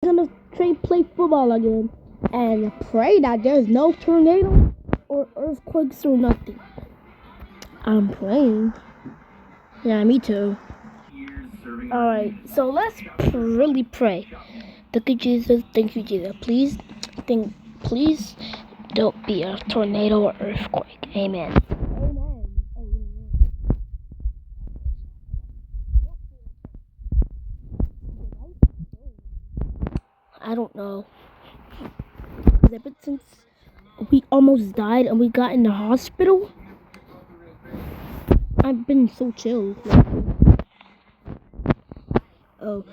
gonna play football again and pray that there's no tornado or earthquakes or nothing. I'm praying. Yeah, me too. Alright, so let's really pray. Thank you, Jesus. Thank you, Jesus. Please don't be a tornado or earthquake. Amen. I don't know. Ever since we almost died and we got in the hospital, I've been so chill. Oh.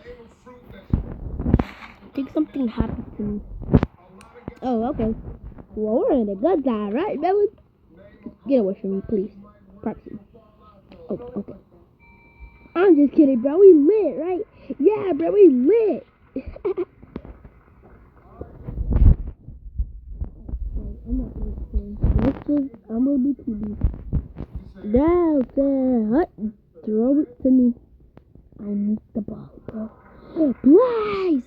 I think something happened to me. Oh, okay. Well, we're in a good guy, right, Melon? Get away from me, please. Proxy. Oh, okay. I'm just kidding, bro. We lit, right? Yeah, bro, we lit. I'm not listening. I'm gonna be TV. Down there, hut. Throw it to me. I need the ball, bro. Blaze!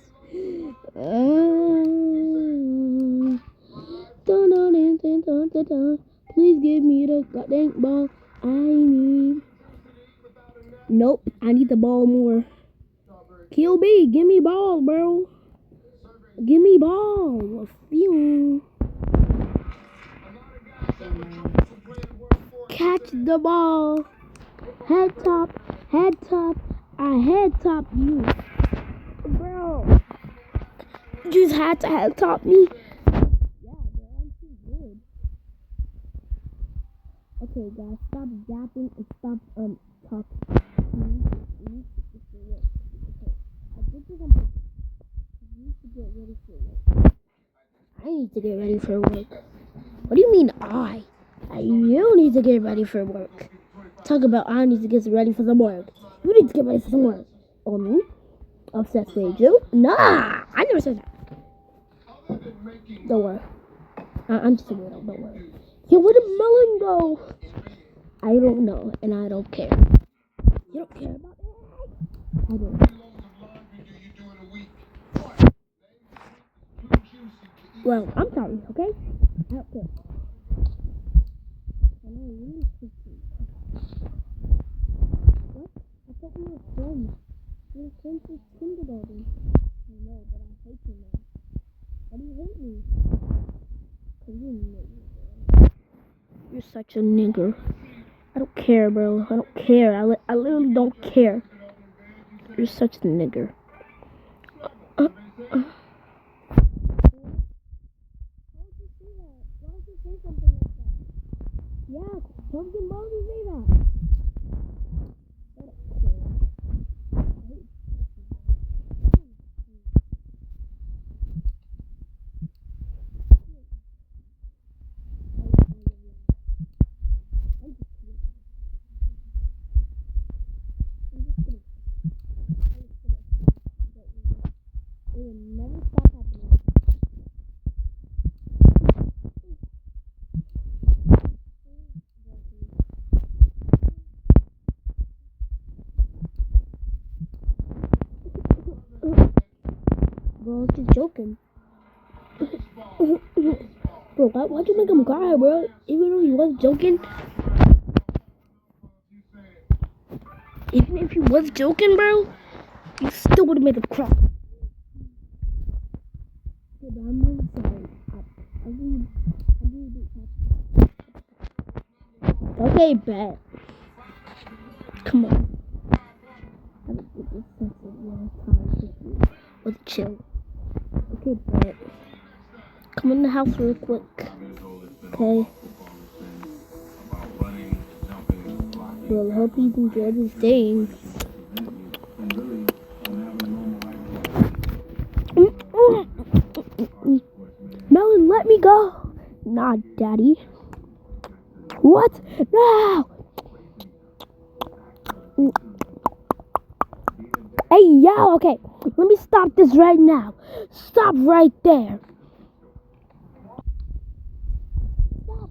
Please give me the goddamn ball. I need. Nope, I need the ball more. Kill B, give me ball, bro. Give me ball. Phew. Catch the ball. Head top. I head top you. Bro. You just had to head top me. Yeah, bro, I'm too good. Okay, guys, stop zapping and stop talking. I need to get ready for work. What do you mean I? You need to get ready for work. Talk about I need to get ready for some work. You need to get ready for some work. Or me? Obsessed with you? Nah, I never said that. Don't worry. I'm just a weirdo, don't worry. Yeah, where did Melon go? I don't know, and I don't care. You don't care about that? I don't. Well, I'm sorry, okay? I don't care. I know you need to speak. What? I thought we were friends. We were friends since kindergarten. I know, but I hate you now. Why do you hate me? Because you're a nigger. You're such a nigger. I don't care, bro. I don't care. I literally don't care. You're such a nigger. Yeah, pumpkin balls is made that. It will never stop happening. Bro, I was just joking. Bro, why'd you make him cry, bro? Even though he was joking. Even if he was joking, bro, you still would have made him cry. Yeah, but I'm really sorry. I really do. Okay, bet. Come on. I don't think it's such a long time with you. Let's chill. Okay, bet. Come in the house real quick. Okay. Well, I hope you enjoyed this day. Melon, let me go. Nah, Daddy. What? No! Hey, yo, okay. Let me stop this right now. Stop right there. Stop.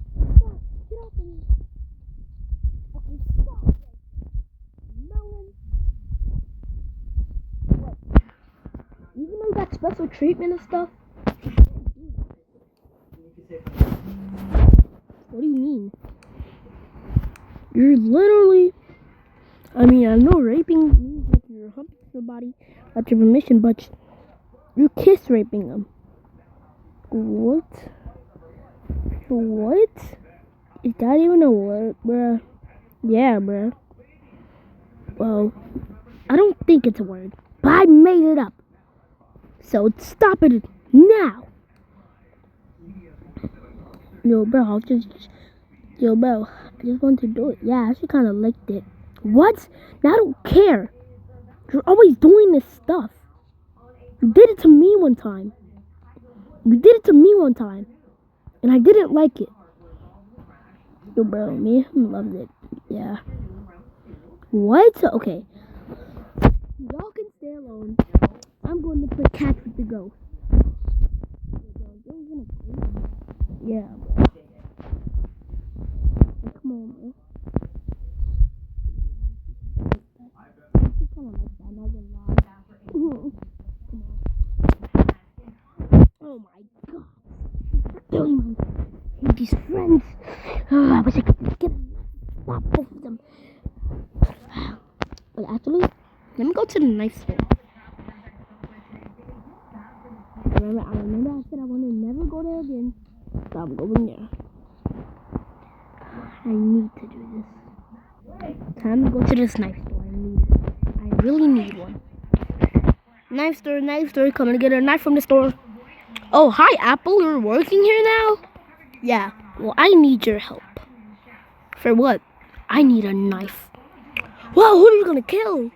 Get off of me. Okay, stop. Melon. What? Even though you got special treatment and stuff? What do you mean? You're literally... I mean, I know raping means like you're humping somebody without your permission, but you're kiss raping them. What? What? Is that even a word, bruh? Yeah, bruh. Well, I don't think it's a word, but I made it up. So stop it now. Yo, bro, I just want to do it. Yeah, I actually kind of liked it. What? Now I don't care. You're always doing this stuff. You did it to me one time. And I didn't like it. Yo, bro, me loved it. Yeah. What? Okay. Y'all can stay alone. I'm going to play catch with the ghost. Yeah, bro. Come on, bro. Oh my god. I hate these friends. Oh, I wish I could get stop both of them. But actually, let me go to the knife store. I remember I said I want to never go there again. So I'm going there. I need to do this. Time to go to this knife store. I really need one. Knife store, coming to get a knife from the store. Oh, hi, Apple, you're working here now? Yeah, well, I need your help. For what? I need a knife. Whoa, who are you gonna kill?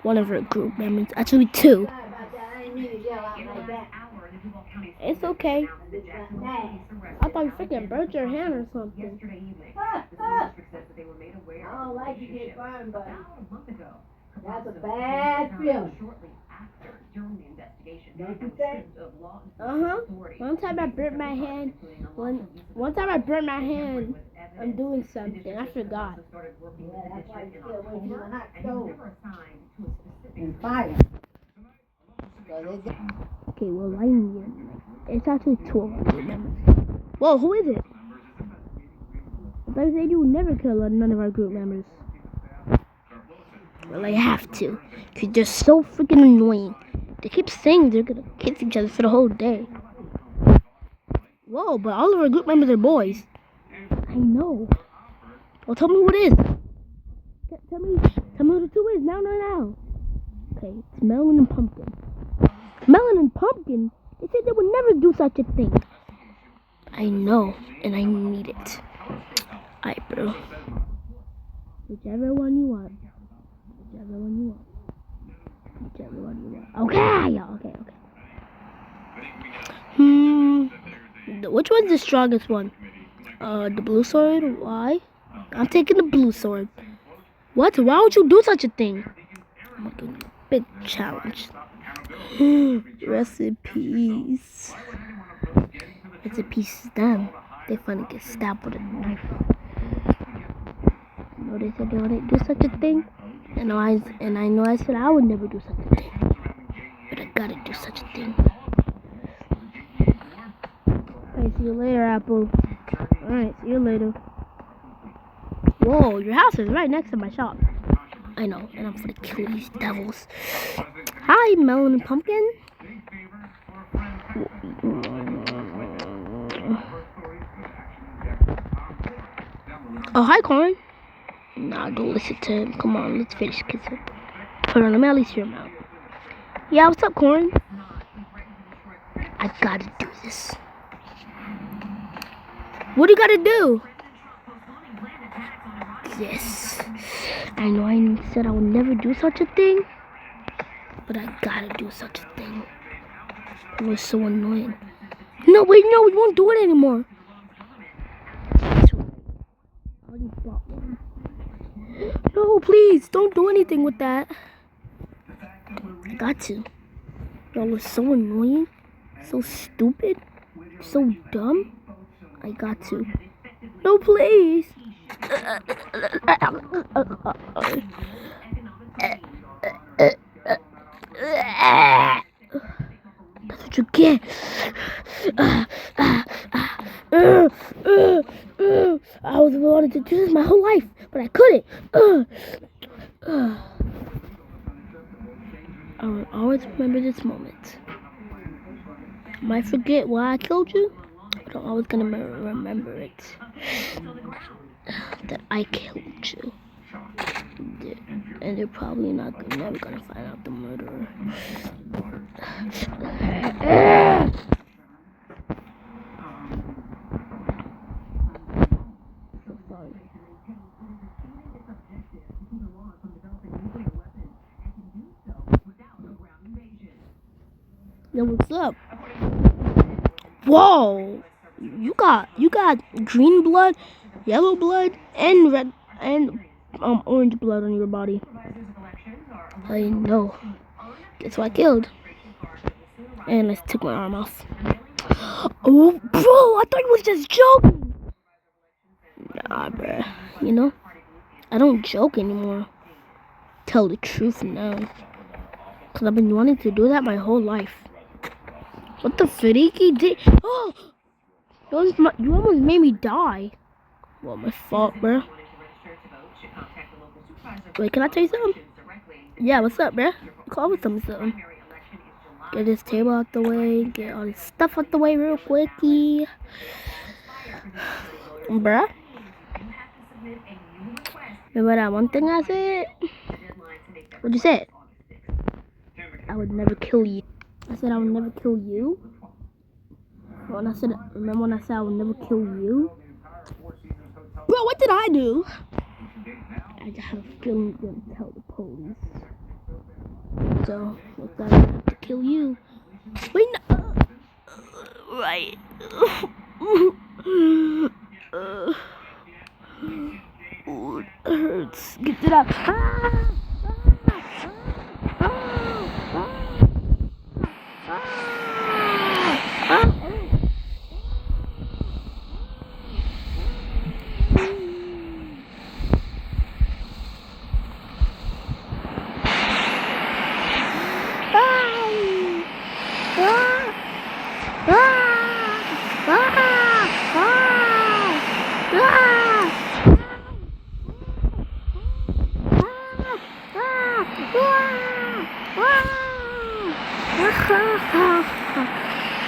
One of our group members, actually two. It's okay. I thought you freaking burnt your hand or something. I don't like to get burned, but that's a bad feeling. Don't you think? One time I burnt my hand. One time I burnt my hand. I'm doing something. I forgot. Yeah, that's why you feel when you're in a hot stove and fire. Okay, well, I need it. It's actually 12 group members. Whoa, who is it? I thought you said you would never kill none of our group members. Well, I have to, because they're so freaking annoying. They keep saying they're gonna kiss each other for the whole day. Whoa, but all of our group members are boys. I know. Well, tell me who it is. Tell me who the two is. Now. Okay, it's Melon and Pumpkin. Melon and Pumpkin? They said they would never do such a thing. I know, and I need it. Alright, bro. Whichever one you want. Okay. Which one's the strongest one? The blue sword? Why? I'm taking the blue sword. What? Why would you do such a thing? I'm doing a big challenge. Rest in peace. Rest in peace to them. They finally get stabbed with a knife. You know they said they wouldn't do such a thing? And I know I said I would never do such a thing. But I gotta do such a thing. Alright, see you later, Apple. Alright, see you later. Whoa, your house is right next to my shop. I know, and I'm gonna kill these devils. Hi, Melon and Pumpkin. Oh, hi, Corn. Nah, don't listen to him. Come on, let's finish kissing. Hold on, let me at least hear him out. Yeah, what's up, Corn? I gotta do this. What do you gotta do? Yes. I know I said I would never do such a thing, but I gotta do such a thing. It was so annoying. No, wait, no, we won't do it anymore. I already bought one. No, please, don't do anything with that. I got to. Y'all was so annoying, so stupid, so dumb. I got to. No, please. what you get. I was wanted to do this my whole life, but I couldn't. I will always remember this moment. Might forget why I killed you, but I'm always gonna remember it. That I killed you. And they're probably never gonna find out the murderer. So sorry. Yo, what's up? Whoa! You got green blood, yellow blood, and red and orange blood on your body. I know. That's why I killed. And I took my arm off. Oh, bro! I thought you was just joking. Nah, bruh. You know, I don't joke anymore. Tell the truth now. Cause I've been wanting to do that my whole life. What the freaky did? Oh! You almost made me die. Well, my fault, bro. Wait, can I tell you something? Yeah, what's up, bro? Call me something. Get this table out the way. Get all this stuff out the way real quicky. Bruh. Remember that one thing I said? What'd you say? I would never kill you. I said I would never kill you. Remember when I said I would never kill you? Bro, what did I do? I just have a feeling you're gonna tell the police. So, looks like I have to kill you. Wait, no. Right. Oh, it hurts. Get it out.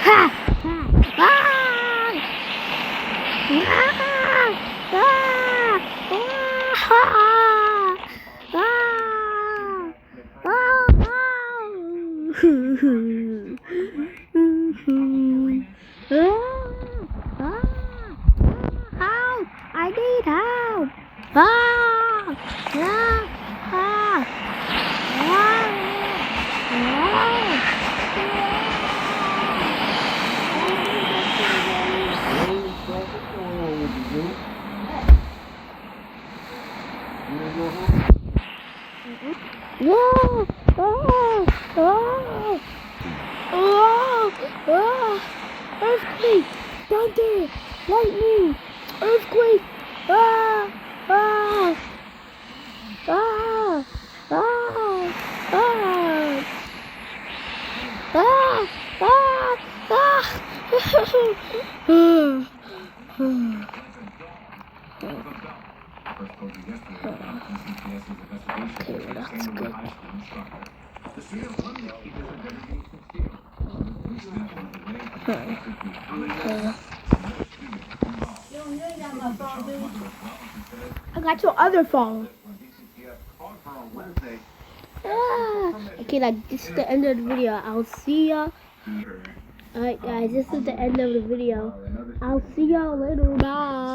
Help! I need help! Earthquake! Thunder! Lightning! Earthquake! Okay, well, that's good. I got your other phone. Okay, like this is the end of the video. I'll see ya. Alright guys, this is the end of the video. I'll see y'all later. Bye.